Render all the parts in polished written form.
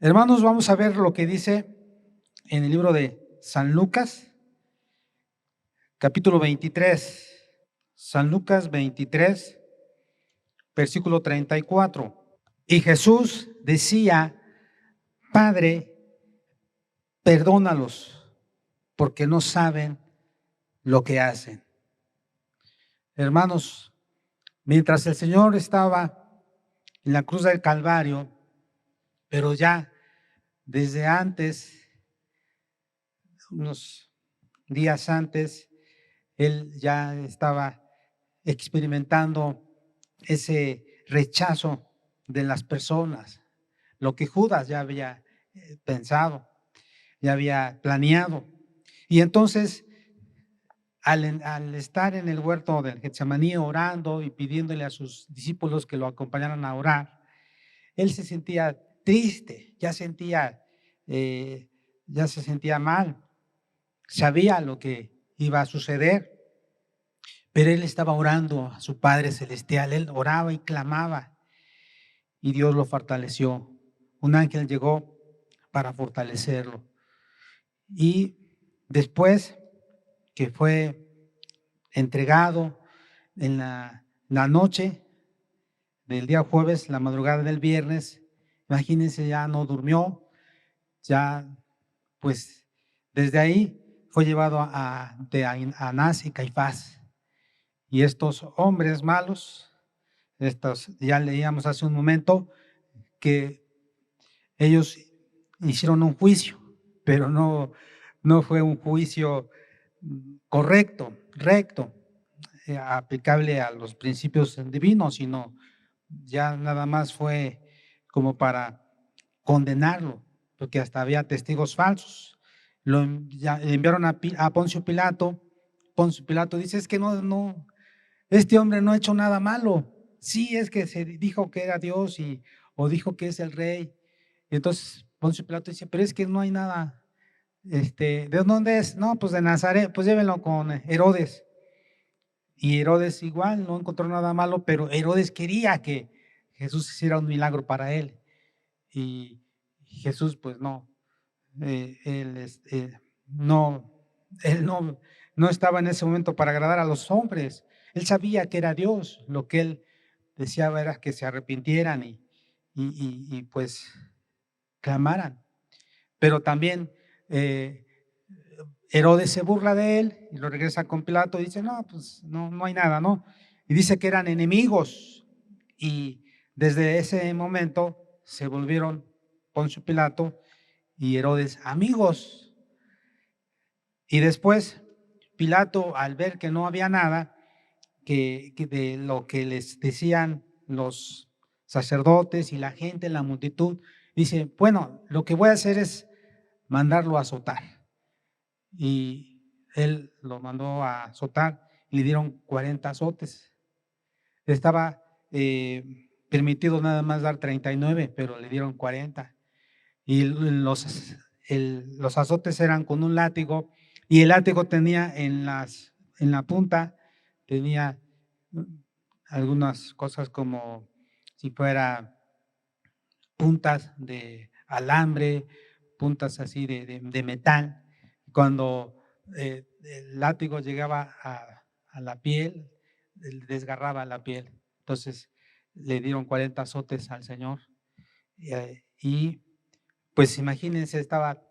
Hermanos, vamos a ver lo que dice en el libro de San Lucas, capítulo 23. San Lucas 23, versículo 34. Y Jesús decía: Padre, perdónalos, porque no saben lo que hacen. Hermanos, mientras el Señor estaba en la cruz del Calvario, pero ya desde antes, unos días antes, Él ya estaba experimentando ese rechazo de las personas, lo que Judas ya había pensado, ya había planeado. Y entonces, al estar en el huerto del Getsemaní orando y pidiéndole a sus discípulos que lo acompañaran a orar, él se sentía triste, ya se sentía mal, sabía lo que iba a suceder. Pero él estaba orando a su Padre Celestial, él oraba y clamaba y Dios lo fortaleció. Un ángel llegó para fortalecerlo. Y después que fue entregado en la noche del día jueves, la madrugada del viernes, imagínense, ya no durmió, ya pues desde ahí fue llevado ante Anás y Caifás. Y estos hombres malos, ya leíamos hace un momento que ellos hicieron un juicio, pero no fue un juicio correcto, recto, aplicable a los principios divinos, sino ya nada más fue como para condenarlo, porque hasta había testigos falsos. Lo enviaron a Poncio Pilato. Poncio Pilato dice: es que no, este hombre no ha hecho nada malo. Sí, es que se dijo que era Dios o dijo que es el rey. Y entonces Poncio Pilato dice: pero es que no hay nada. ¿De dónde es? No, pues de Nazaret. Pues llévenlo con Herodes. Y Herodes igual no encontró nada malo, pero Herodes quería que Jesús hiciera un milagro para él. Y Jesús pues no, no, él no estaba en ese momento para agradar a los hombres. Él sabía que era Dios. Lo que él deseaba era que se arrepintieran y pues clamaran. Pero también Herodes se burla de él y lo regresa con Pilato y dice: no, pues no hay nada, ¿no? Y dice que eran enemigos. Y desde ese momento se volvieron Poncio Pilato y Herodes amigos. Y después Pilato, al ver que no había nada, que de lo que les decían los sacerdotes y la gente, la multitud, dice: bueno, lo que voy a hacer es mandarlo a azotar. Y él lo mandó a azotar y le dieron 40 azotes. Estaba permitido nada más dar 39, pero le dieron 40. Y los azotes eran con un látigo, y el látigo tenía en la punta, tenía algunas cosas como si fuera puntas de alambre, puntas así de metal. Cuando el látigo llegaba a la piel, desgarraba la piel. Entonces le dieron 40 azotes al Señor. Y pues imagínense, estaba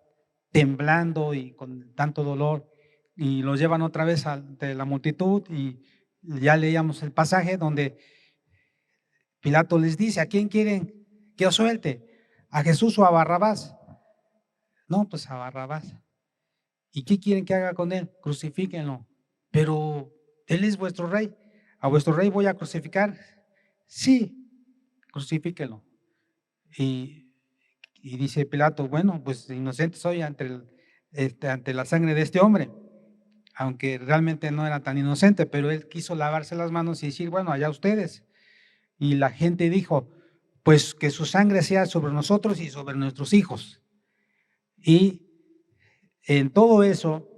temblando y con tanto dolor, y lo llevan otra vez ante la multitud, y ya leíamos el pasaje donde Pilato les dice: ¿a quién quieren que os suelte? ¿A Jesús o a Barrabás? No, pues a Barrabás. ¿Y qué quieren que haga con él? Crucifíquenlo. Pero él es vuestro rey. ¿A vuestro rey voy a crucificar? Sí, crucifíquenlo. Y dice Pilato: bueno, pues inocente soy ante la sangre de este hombre, aunque realmente no era tan inocente, pero él quiso lavarse las manos y decir: bueno, allá ustedes. Y la gente dijo: pues que su sangre sea sobre nosotros y sobre nuestros hijos. Y en todo eso,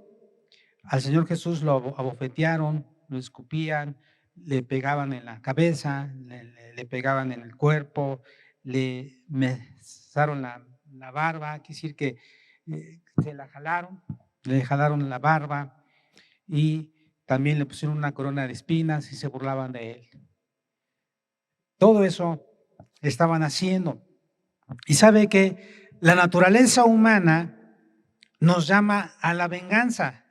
al Señor Jesús lo abofetearon, lo escupían, le pegaban en la cabeza, le pegaban en el cuerpo, le mesaron la barba, quiere decir que se la jalaron, le jalaron la barba y también le pusieron una corona de espinas y se burlaban de él. Todo eso estaban haciendo. Y sabe que la naturaleza humana nos llama a la venganza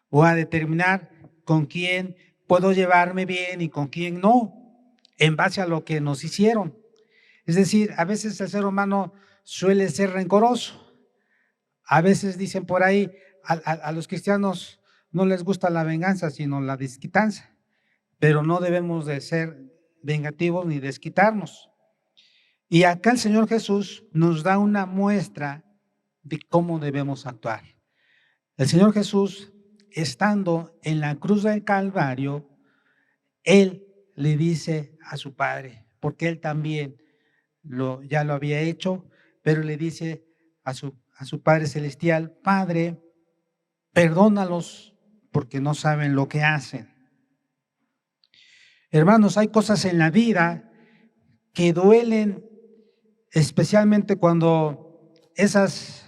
o a determinar con quién puedo llevarme bien y con quién no, en base a lo que nos hicieron. Es decir, a veces el ser humano suele ser rencoroso. A veces dicen por ahí, a los cristianos no les gusta la venganza, sino la desquitanza, pero no debemos de ser vengativos ni desquitarnos. Y acá el Señor Jesús nos da una muestra de cómo debemos actuar. El Señor Jesús, estando en la cruz del Calvario, Él le dice a su Padre, porque Él también ya lo había hecho, pero le dice a su Padre Celestial: Padre, perdónalos porque no saben lo que hacen. Hermanos, hay cosas en la vida que duelen, especialmente cuando esas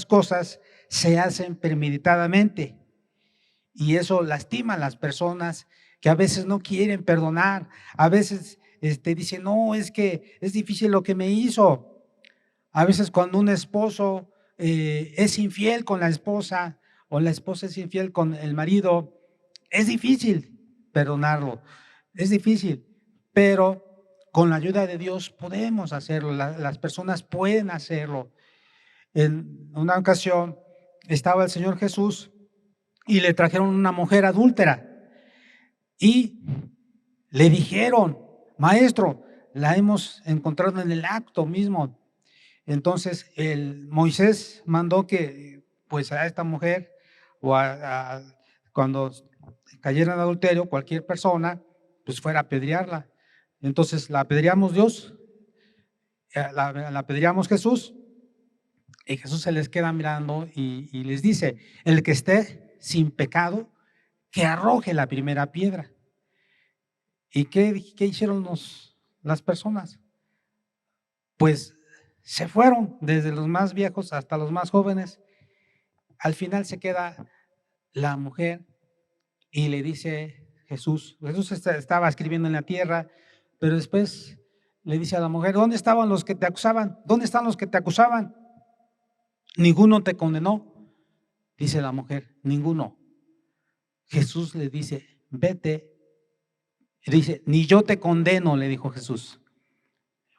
cosas se hacen premeditadamente, y eso lastima a las personas que a veces no quieren perdonar. A veces dicen, no, es que es difícil lo que me hizo. A veces cuando un esposo es infiel con la esposa o la esposa es infiel con el marido, es difícil perdonarlo, es difícil, pero con la ayuda de Dios podemos hacerlo, las personas pueden hacerlo. En una ocasión estaba el Señor Jesús y le trajeron una mujer adúltera y le dijeron: Maestro, la hemos encontrado en el acto mismo. Entonces Moisés mandó que pues a esta mujer o cuando cayera en adulterio cualquier persona pues fuera a apedrearla. Entonces la apedreamos Dios, la apedreamos Jesús, y Jesús se les queda mirando y les dice: el que esté sin pecado, que arroje la primera piedra. ¿Y qué hicieron las personas? Pues se fueron, desde los más viejos hasta los más jóvenes. Al final se queda la mujer y le dice Jesús estaba escribiendo en la tierra, pero después le dice a la mujer: ¿dónde estaban los que te acusaban? ¿Dónde están los que te acusaban? ¿Ninguno te condenó? Dice la mujer: ninguno. Jesús le dice: vete. Dice: ni yo te condeno, le dijo Jesús,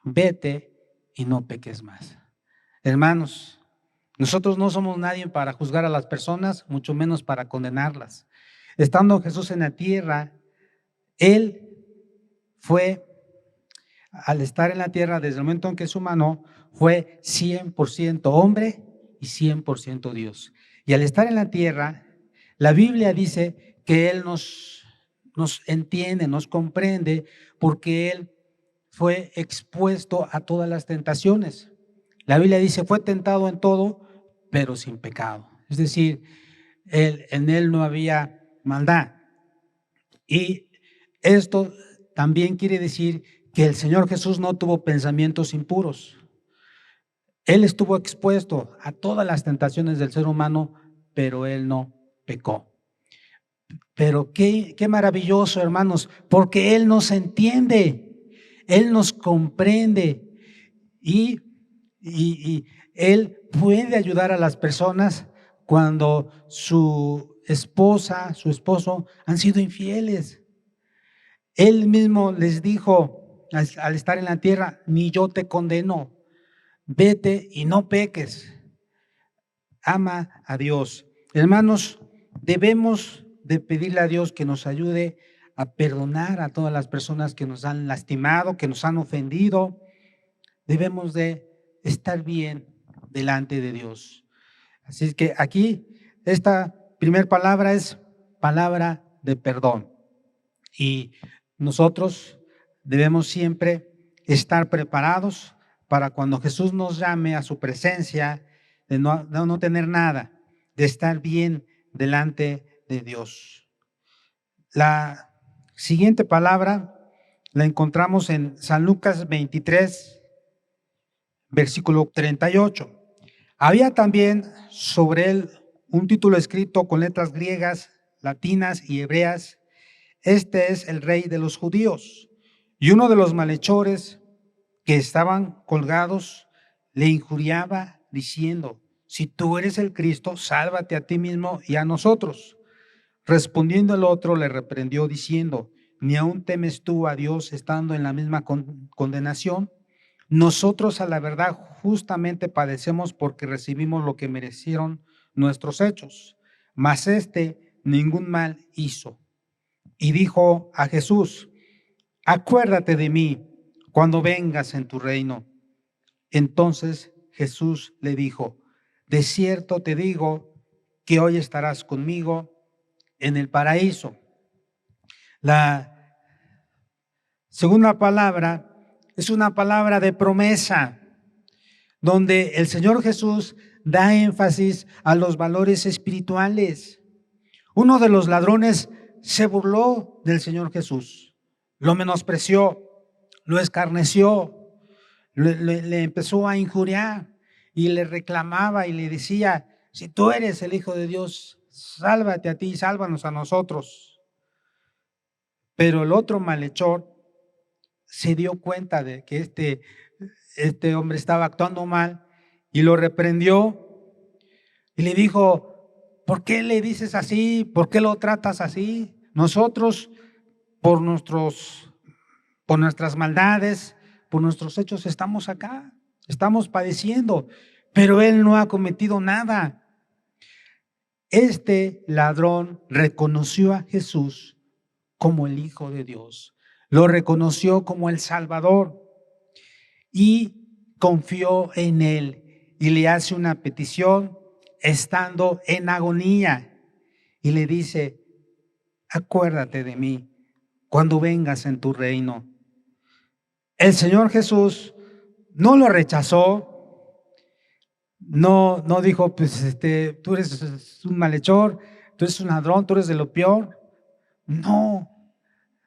vete y no peques más. Hermanos, nosotros no somos nadie para juzgar a las personas, mucho menos para condenarlas. Estando Jesús en la tierra, Él fue, al estar en la tierra, desde el momento en que es humano, fue 100% hombre y 100% Dios. Y al estar en la tierra, la Biblia dice que Él nos entiende, nos comprende, porque Él fue expuesto a todas las tentaciones. La Biblia dice: fue tentado en todo, pero sin pecado. Es decir, en Él no había maldad. Y esto también quiere decir que el Señor Jesús no tuvo pensamientos impuros. Él estuvo expuesto a todas las tentaciones del ser humano, pero Él no pecó. Pero qué maravilloso, hermanos, porque Él nos entiende, Él nos comprende y Él puede ayudar a las personas cuando su esposa, su esposo han sido infieles. Él mismo les dijo al estar en la tierra: ni yo te condeno, vete y no peques. Ama a Dios. Hermanos, debemos de pedirle a Dios que nos ayude a perdonar a todas las personas que nos han lastimado, que nos han ofendido. Debemos de estar bien delante de Dios. Así es que aquí esta primera palabra es palabra de perdón. Y nosotros debemos siempre estar preparados para cuando Jesús nos llame a su presencia, de no tener nada, de estar bien delante de Dios. La siguiente palabra la encontramos en San Lucas 23, versículo 38. Había también sobre él un título escrito con letras griegas, latinas y hebreas: Este es el Rey de los judíos. Y uno de los malhechores que estaban colgados le injuriaba diciendo: Si tú eres el Cristo, sálvate a ti mismo y a nosotros. Respondiendo el otro, le reprendió diciendo: ¿Ni aún temes tú a Dios estando en la misma condenación? Nosotros a la verdad justamente padecemos porque recibimos lo que merecieron nuestros hechos, mas ningún mal hizo. Y dijo a Jesús: Acuérdate de mí cuando vengas en tu reino. Entonces Jesús le dijo: De cierto te digo que hoy estarás conmigo en el paraíso. La segunda palabra es una palabra de promesa, donde el Señor Jesús da énfasis a los valores espirituales. Uno de los ladrones se burló del Señor Jesús, lo menospreció, lo escarneció, le empezó a injuriar y le reclamaba y le decía: si tú eres el Hijo de Dios, sálvate a ti y sálvanos a nosotros. Pero el otro malhechor se dio cuenta de que este hombre estaba actuando mal y lo reprendió y le dijo: ¿por qué le dices así? ¿Por qué lo tratas así? Nosotros por nuestras maldades, por nuestros hechos estamos acá, estamos padeciendo, pero él no ha cometido nada. Este ladrón reconoció a Jesús como el Hijo de Dios, lo reconoció como el Salvador y confió en él y le hace una petición estando en agonía y le dice: acuérdate de mí cuando vengas en tu reino. El Señor Jesús no lo rechazó, no dijo: pues tú eres un malhechor, tú eres un ladrón, tú eres de lo peor. No,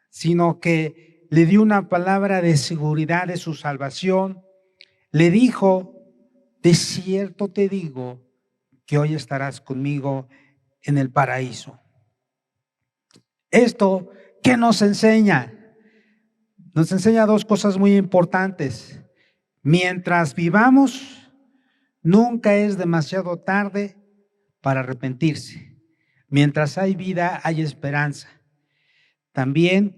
sino que le dio una palabra de seguridad de su salvación. Le dijo: de cierto te digo que hoy estarás conmigo en el paraíso. Esto, ¿qué nos enseña? Nos enseña dos cosas muy importantes. Mientras vivamos, nunca es demasiado tarde para arrepentirse. Mientras hay vida, hay esperanza. También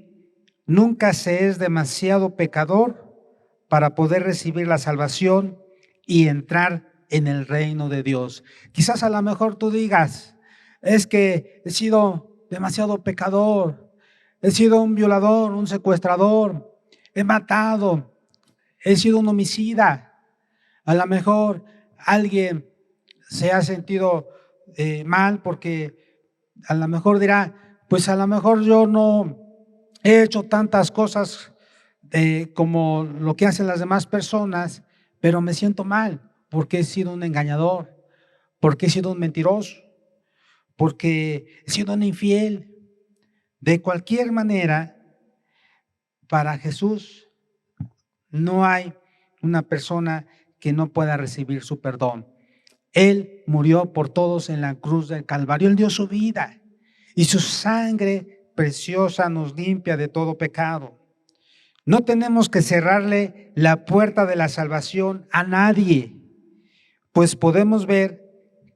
nunca se es demasiado pecador para poder recibir la salvación y entrar en el reino de Dios. Quizás a lo mejor tú digas: es que he sido demasiado pecador, he sido un violador, un secuestrador, he matado, he sido un homicida. A lo mejor alguien se ha sentido mal porque a lo mejor dirá: pues a lo mejor yo no he hecho tantas cosas como lo que hacen las demás personas, pero me siento mal porque he sido un engañador, porque he sido un mentiroso, porque he sido un infiel. De cualquier manera, para Jesús no hay una persona que no pueda recibir su perdón. Él murió por todos en la cruz del Calvario. Él dio su vida y su sangre preciosa nos limpia de todo pecado. No tenemos que cerrarle la puerta de la salvación a nadie, pues podemos ver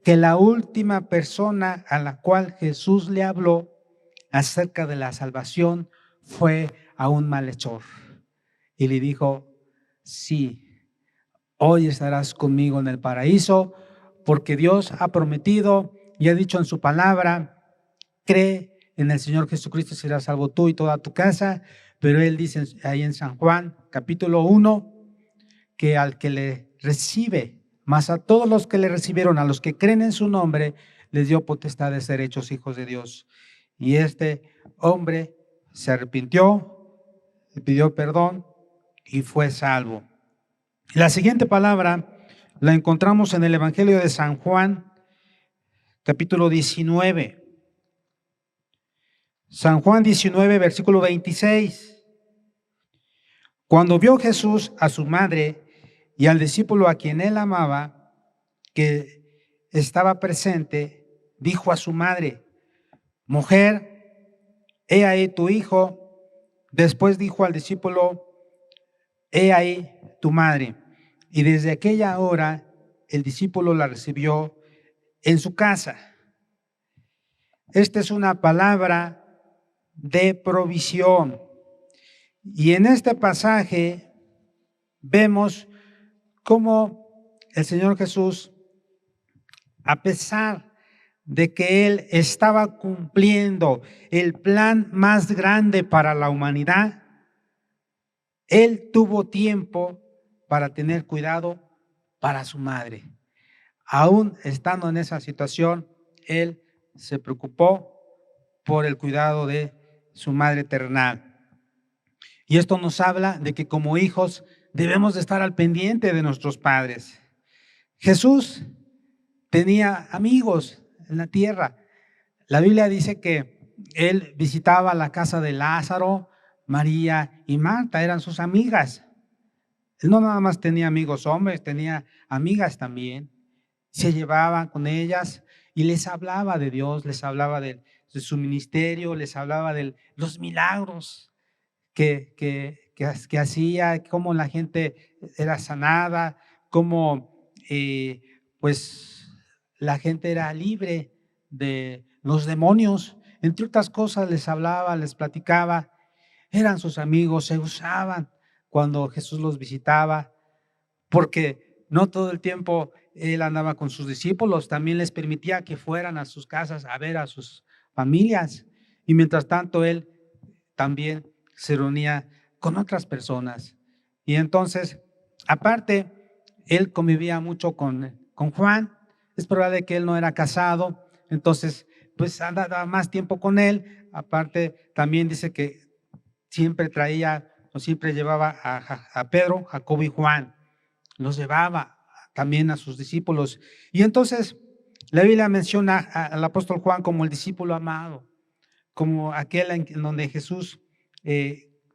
que la última persona a la cual Jesús le habló acerca de la salvación fue a un malhechor. Y le dijo: sí, hoy estarás conmigo en el paraíso, porque Dios ha prometido y ha dicho en su palabra: cree en el Señor Jesucristo y serás salvo tú y toda tu casa. Pero Él dice ahí en San Juan, capítulo 1, que al que le recibe, más a todos los que le recibieron, a los que creen en su nombre, les dio potestad de ser hechos hijos de Dios. Y este hombre se arrepintió, le pidió perdón y fue salvo. La siguiente palabra la encontramos en el Evangelio de San Juan, capítulo 19. San Juan 19, versículo 26. Cuando vio Jesús a su madre Y al discípulo a quien él amaba, que estaba presente, dijo a su madre: mujer, he ahí tu hijo. Después dijo al discípulo: he ahí tu madre. Y desde aquella hora el discípulo la recibió en su casa. Esta es una palabra de provisión. Y en este pasaje vemos cómo el Señor Jesús, a pesar de que Él estaba cumpliendo el plan más grande para la humanidad, Él tuvo tiempo para tener cuidado para su madre. Aún estando en esa situación, Él se preocupó por el cuidado de su madre terrenal. Y esto nos habla de que como hijos debemos de estar al pendiente de nuestros padres. Jesús tenía amigos en la tierra. La Biblia dice que Él visitaba la casa de Lázaro, María y Marta, eran sus amigas. Él no nada más tenía amigos hombres, tenía amigas también. Se llevaba con ellas y les hablaba de Dios, les hablaba de su ministerio, les hablaba de los milagros que hacía, cómo la gente era sanada, cómo pues la gente era libre de los demonios. Entre otras cosas les hablaba, les platicaba. Eran sus amigos, se usaban cuando Jesús los visitaba, porque no todo el tiempo Él andaba con sus discípulos, también les permitía que fueran a sus casas a ver a sus familias. Y mientras tanto Él también se reunía con otras personas. Y entonces, aparte, Él convivía mucho con Juan. Es probable que Él no era casado, entonces pues andaba más tiempo con Él. Aparte, también dice que siempre traía o siempre llevaba a Pedro, Jacobo y Juan. Los llevaba también a sus discípulos. Y entonces la Biblia menciona al apóstol Juan como el discípulo amado, como aquel en donde Jesús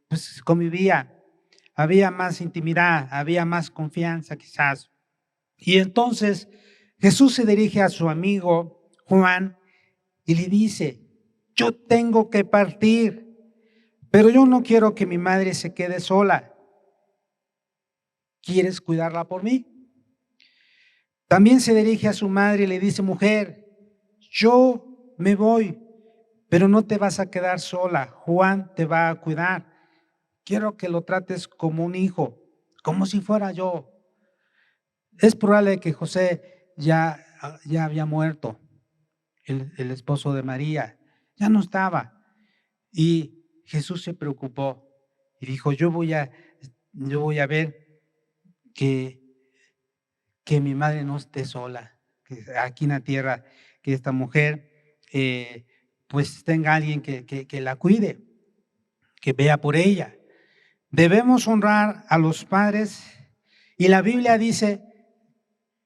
pues convivía. Había más intimidad, había más confianza quizás. Y entonces Jesús se dirige a su amigo Juan y le dice: yo tengo que partir, pero yo no quiero que mi madre se quede sola. ¿Quieres cuidarla por mí? También se dirige a su madre y le dice: mujer, yo me voy, pero no te vas a quedar sola. Juan te va a cuidar. Quiero que lo trates como un hijo, como si fuera yo. Es probable que José ya había muerto, el esposo de María, ya no estaba. Y Jesús se preocupó y dijo: yo voy a ver que mi madre no esté sola, que aquí en la tierra, que esta mujer pues tenga alguien que la cuide, que vea por ella. Debemos honrar a los padres y la Biblia dice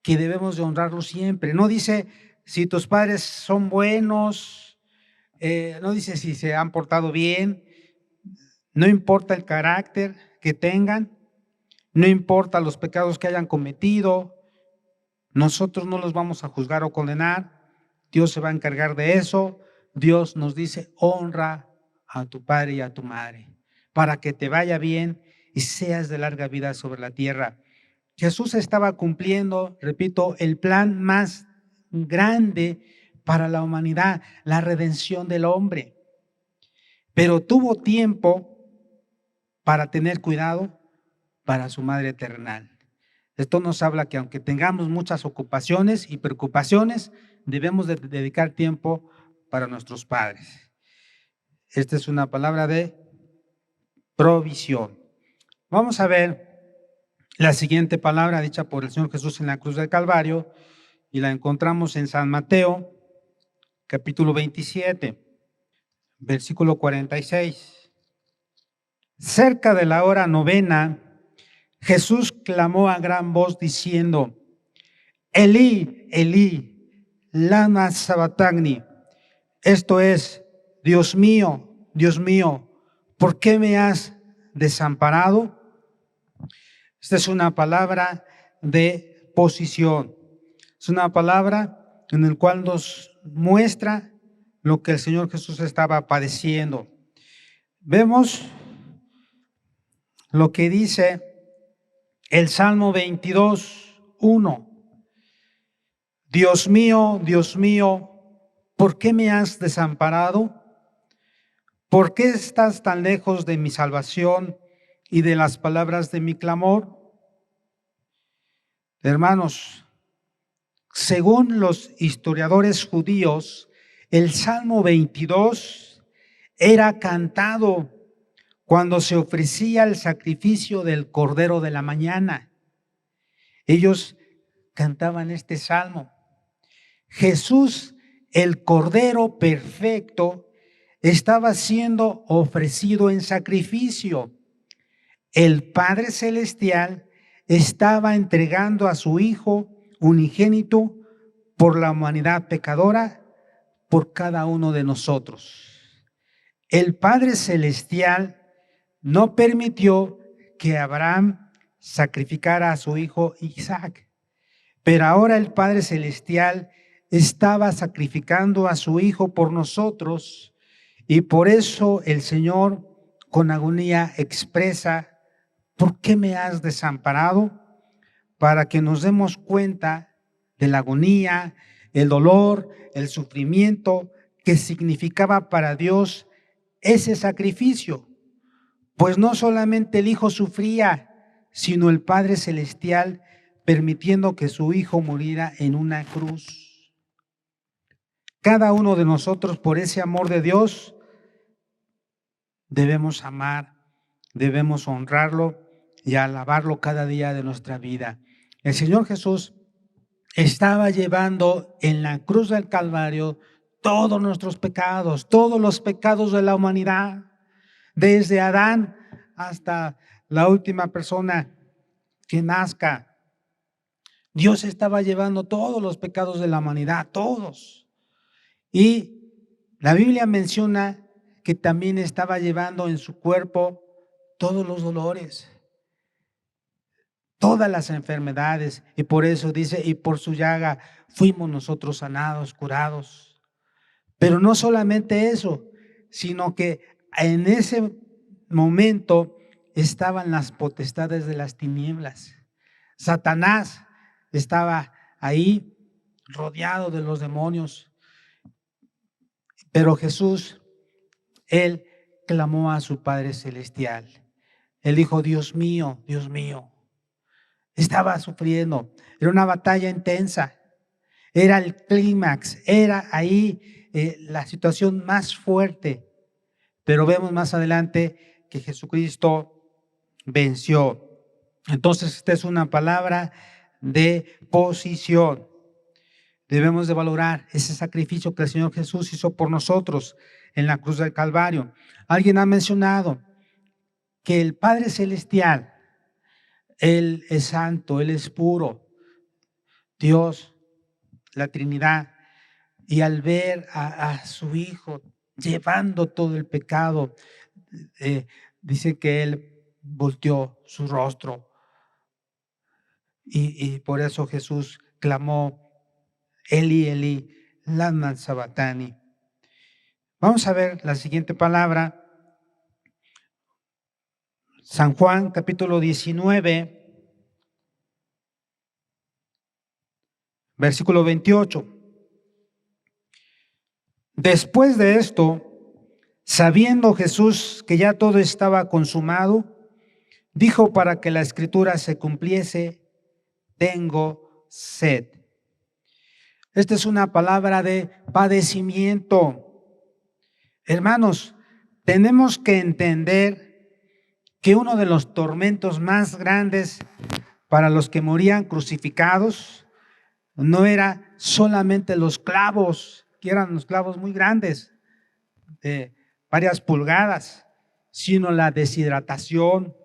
que debemos de honrarlos siempre. No dice si tus padres son buenos, no dice si se han portado bien, no importa el carácter que tengan, no importa los pecados que hayan cometido, nosotros no los vamos a juzgar o condenar. Dios se va a encargar de eso. Dios nos dice: honra a tu padre y a tu madre para que te vaya bien y seas de larga vida sobre la tierra. Jesús estaba cumpliendo, repito, el plan más grande para la humanidad, la redención del hombre. Pero tuvo tiempo para tener cuidado para su madre terrenal. Esto nos habla que aunque tengamos muchas ocupaciones y preocupaciones, debemos de dedicar tiempo para nuestros padres. Esta es una palabra de provisión. Vamos a ver la siguiente palabra dicha por el Señor Jesús en la cruz del Calvario y la encontramos en San Mateo, capítulo 27, versículo 46. Cerca de la hora novena, Jesús clamó a gran voz diciendo: Elí, Elí, lama sabactani. Esto es: Dios mío, ¿por qué me has desamparado? Esta es una palabra de posición. Es una palabra en la cual nos muestra lo que el Señor Jesús estaba padeciendo. Vemos lo que dice el Salmo 22:1. Dios mío, ¿por qué me has desamparado? ¿Por qué estás tan lejos de mi salvación y de las palabras de mi clamor? Hermanos, según los historiadores judíos, el Salmo 22 era cantado cuando se ofrecía el sacrificio del Cordero de la mañana. Ellos cantaban este salmo. Jesús, el Cordero perfecto, estaba siendo ofrecido en sacrificio. El Padre Celestial estaba entregando a su Hijo unigénito por la humanidad pecadora, por cada uno de nosotros. El Padre Celestial no permitió que Abraham sacrificara a su hijo Isaac, pero ahora el Padre Celestial estaba sacrificando a su Hijo por nosotros, y por eso el Señor con agonía expresa: ¿por qué me has desamparado? Para que nos demos cuenta de la agonía, el dolor, el sufrimiento que significaba para Dios ese sacrificio. Pues no solamente el Hijo sufría, sino el Padre Celestial permitiendo que su Hijo muriera en una cruz. Cada uno de nosotros, por ese amor de Dios, debemos amar, debemos honrarlo y alabarlo cada día de nuestra vida. El Señor Jesús estaba llevando en la cruz del Calvario todos nuestros pecados, todos los pecados de la humanidad, desde Adán hasta la última persona que nazca. Dios estaba llevando todos los pecados de la humanidad, todos. Y la Biblia menciona que también estaba llevando en su cuerpo todos los dolores, todas las enfermedades, y por eso dice: y por su llaga fuimos nosotros sanados, curados. Pero no solamente eso, sino que en ese momento estaban las potestades de las tinieblas. Satanás estaba ahí rodeado de los demonios, pero Jesús, él clamó a su Padre Celestial. Él dijo: Dios mío, Dios mío. Estaba sufriendo, era una batalla intensa, era el clímax, era ahí la situación más fuerte. Pero vemos más adelante que Jesucristo venció. Entonces, esta es una palabra de posición. Debemos de valorar ese sacrificio que el Señor Jesús hizo por nosotros en la cruz del Calvario. Alguien ha mencionado que el Padre Celestial, Él es santo, Él es puro, Dios, la Trinidad, y al ver a su Hijo llevando todo el pecado, dice que Él volteó su rostro, y por eso Jesús clamó: Eli, Eli, lama sabactani. Vamos a ver la siguiente palabra. San Juan, capítulo 19, versículo 28. Después de esto, sabiendo Jesús que ya todo estaba consumado, dijo para que la escritura se cumpliese: tengo sed. Esta es una palabra de padecimiento. Hermanos, tenemos que entender que uno de los tormentos más grandes para los que morían crucificados no era solamente los clavos, que eran los clavos muy grandes, de varias pulgadas, sino la deshidratación,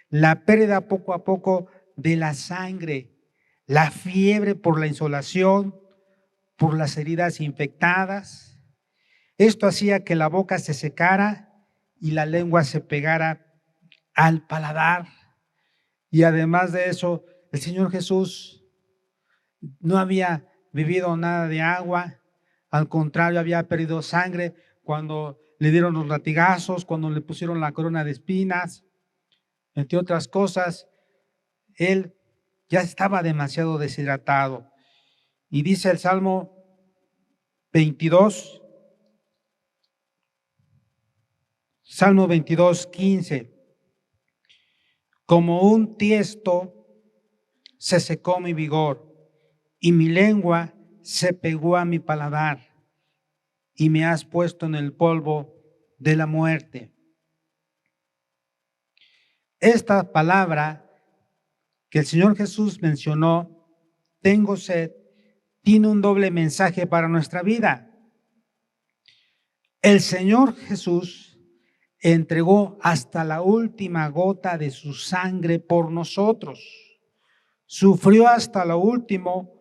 la pérdida poco a poco de la sangre, la fiebre por la insolación, por las heridas infectadas. Esto hacía que la boca se secara y la lengua se pegara al paladar. Y además de eso, El Señor Jesús no había bebido nada de agua, al contrario, había perdido sangre cuando le dieron los latigazos, cuando le pusieron la corona de espinas, entre otras cosas. Él ya estaba demasiado deshidratado. Y dice el Salmo 22, Salmo 22, 15, como un tiesto se secó mi vigor y mi lengua se pegó a mi paladar y me has puesto en el polvo de la muerte. Esta palabra que el Señor Jesús mencionó, tengo sed, tiene un doble mensaje para nuestra vida. El Señor Jesús entregó hasta la última gota de su sangre por nosotros. Sufrió hasta lo último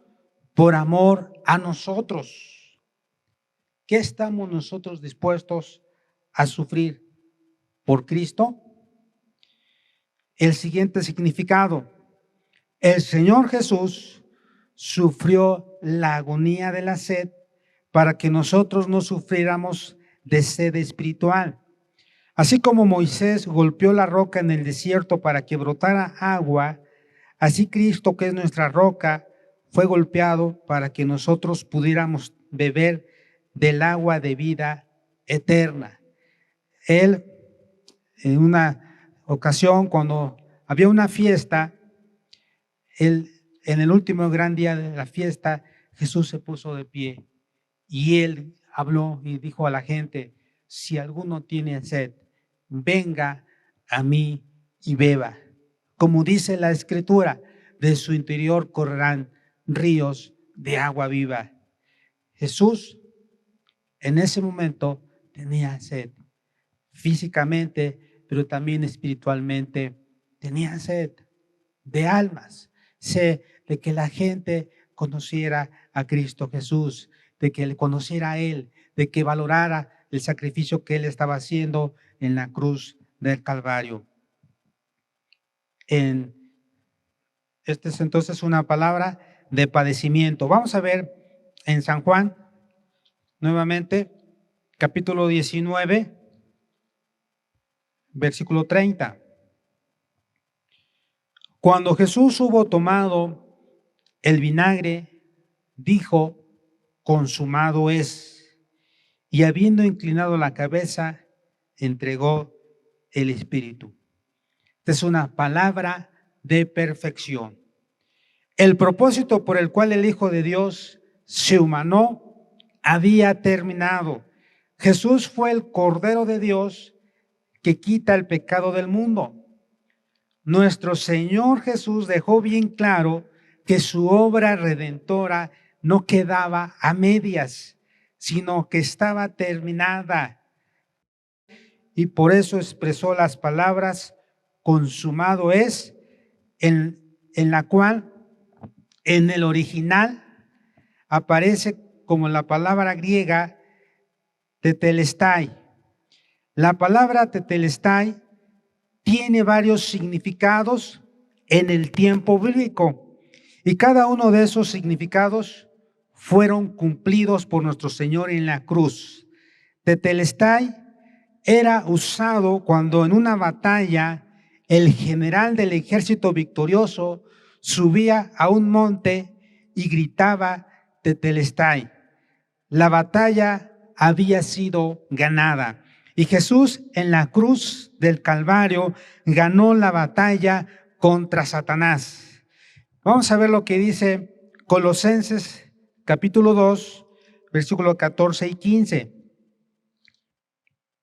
por amor a nosotros. ¿Qué estamos nosotros dispuestos a sufrir por Cristo? El siguiente significado: el Señor Jesús sufrió la agonía de la sed para que nosotros no sufriéramos de sed espiritual. Así como Moisés golpeó la roca en el desierto para que brotara agua, así Cristo, que es nuestra roca, fue golpeado para que nosotros pudiéramos beber del agua de vida eterna. Él, en una ocasión, cuando había una fiesta, en el último gran día de la fiesta, Jesús se puso de pie y él habló y dijo a la gente: si alguno tiene sed, venga a mí y beba. Como dice la Escritura, de su interior correrán ríos de agua viva. Jesús en ese momento tenía sed, físicamente, pero también espiritualmente. Tenía sed de almas, sed de que la gente conociera a Cristo Jesús, de que le conociera a Él, de que valorara el sacrificio que Él estaba haciendo en la cruz del Calvario. Esta es entonces una palabra de padecimiento. Vamos a ver en San Juan, nuevamente, capítulo 19, versículo 30. Cuando Jesús hubo tomado el vinagre, dijo: consumado es. Y habiendo inclinado la cabeza, entregó el Espíritu. Esta es una palabra de perfección. El propósito por el cual el Hijo de Dios se humanó había terminado. Jesús fue el Cordero de Dios que quita el pecado del mundo. Nuestro Señor Jesús dejó bien claro que su obra redentora no quedaba a medias, sino que estaba terminada. Y por eso expresó las palabras consumado es, en la cual en el original aparece como la palabra griega tetelestai. La palabra tetelestai tiene varios significados en el tiempo bíblico y cada uno de esos significados fueron cumplidos por nuestro Señor en la cruz. Tetelestai era usado cuando en una batalla el general del ejército victorioso subía a un monte y gritaba tetelestai. La batalla había sido ganada y Jesús en la cruz del Calvario ganó la batalla contra Satanás. Vamos a ver lo que dice Colosenses capítulo 2, versículos 14 y 15.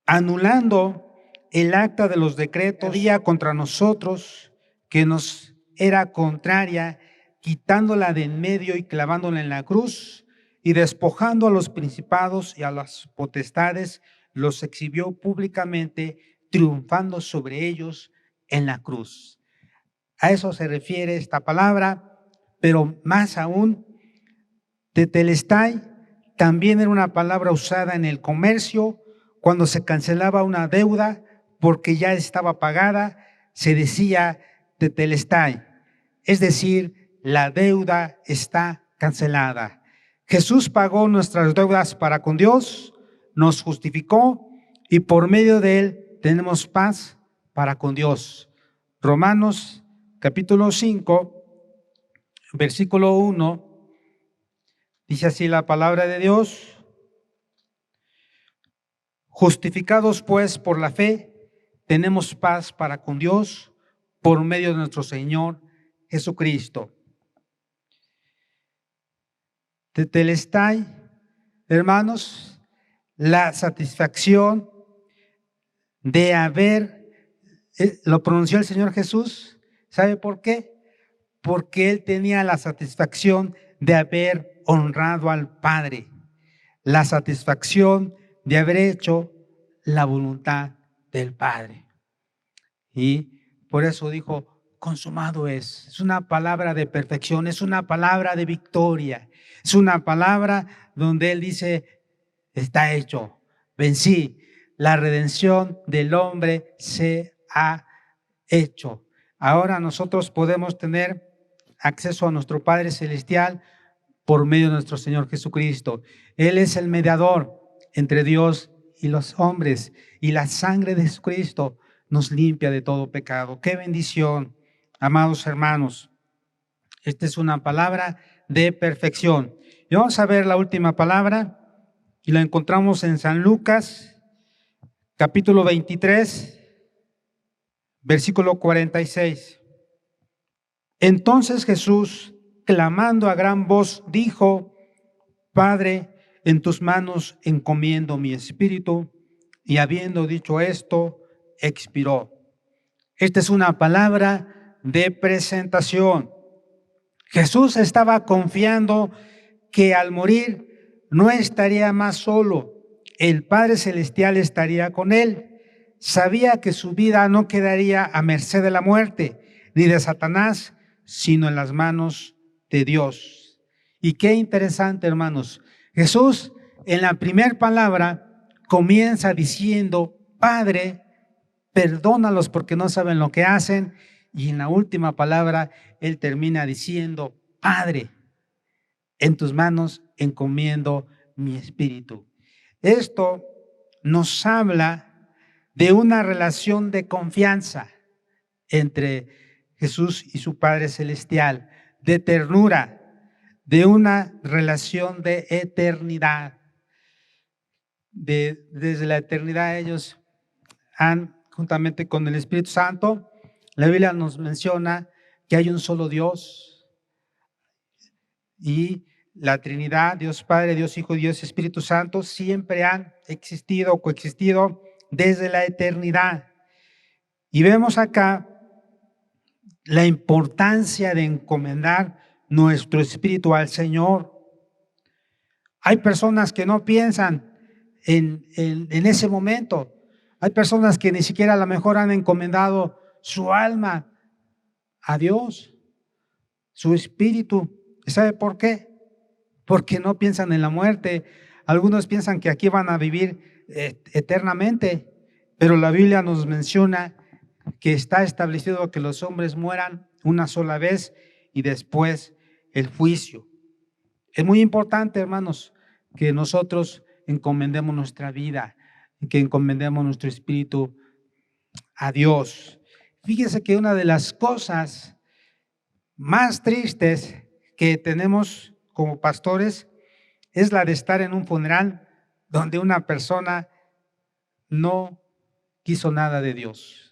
Anulando el acta de los decretos había contra nosotros, que nos era contraria, quitándola de en medio y clavándola en la cruz, y despojando a los principados y a las potestades, los exhibió públicamente, triunfando sobre ellos en la cruz. A eso se refiere esta palabra, pero más aún, tetelestai también era una palabra usada en el comercio. Cuando se cancelaba una deuda porque ya estaba pagada, se decía tetelestai. es decir, la deuda está cancelada. Jesús pagó nuestras deudas para con Dios, nos justificó y por medio de Él tenemos paz para con Dios. Romanos capítulo 5, versículo 1, dice así la palabra de Dios: justificados pues por la fe, tenemos paz para con Dios por medio de nuestro Señor Jesucristo. Tetelestai, hermanos, la satisfacción de haber, lo pronunció el Señor Jesús. ¿Sabe por qué? Porque Él tenía la satisfacción de haber honrado al Padre, la satisfacción de haber hecho la voluntad del Padre. Y por eso dijo, consumado es. Es una palabra de perfección, es una palabra de victoria, es una palabra donde Él dice, está hecho, vencí, la redención del hombre se ha hecho. Ahora nosotros podemos tener acceso a nuestro Padre Celestial por medio de nuestro Señor Jesucristo. Él es el mediador entre Dios y los hombres, y la sangre de Jesucristo nos limpia de todo pecado. ¡Qué bendición, amados hermanos! Esta es una palabra de perfección. Y vamos a ver la última palabra, y la encontramos en San Lucas, capítulo 23, versículo 46. Entonces Jesús, clamando a gran voz, dijo, Padre, en tus manos encomiendo mi espíritu. Y habiendo dicho esto, expiró. Esta es una palabra de presentación. Jesús estaba confiando que al morir no estaría más solo. El Padre Celestial estaría con él. Sabía que su vida no quedaría a merced de la muerte, ni de Satanás, sino en las manos de Dios. Y qué interesante, hermanos. Jesús, en la primera palabra, comienza diciendo, Padre, perdónalos porque no saben lo que hacen. Y en la última palabra, Él termina diciendo, Padre, en tus manos encomiendo mi espíritu. Esto nos habla de una relación de confianza entre Jesús y su Padre Celestial, de ternura, de una relación de eternidad. Desde la eternidad ellos han, juntamente con el Espíritu Santo, la Biblia nos menciona que hay un solo Dios y la Trinidad, Dios Padre, Dios Hijo, Dios Espíritu Santo, siempre han existido, coexistido desde la eternidad. Y vemos acá la importancia de encomendar nuestro espíritu al Señor. Hay personas que no piensan en ese momento. Hay personas que ni siquiera a lo mejor han encomendado su alma a Dios, su espíritu. ¿Y sabe por qué? Porque no piensan en la muerte. Algunos piensan que aquí van a vivir eternamente, pero la Biblia nos menciona que está establecido que los hombres mueran una sola vez y después el juicio. Es muy importante, hermanos, que nosotros encomendemos nuestra vida, que encomendemos nuestro espíritu a Dios. Fíjese que una de las cosas más tristes que tenemos como pastores es la de estar en un funeral donde una persona no quiso nada de Dios.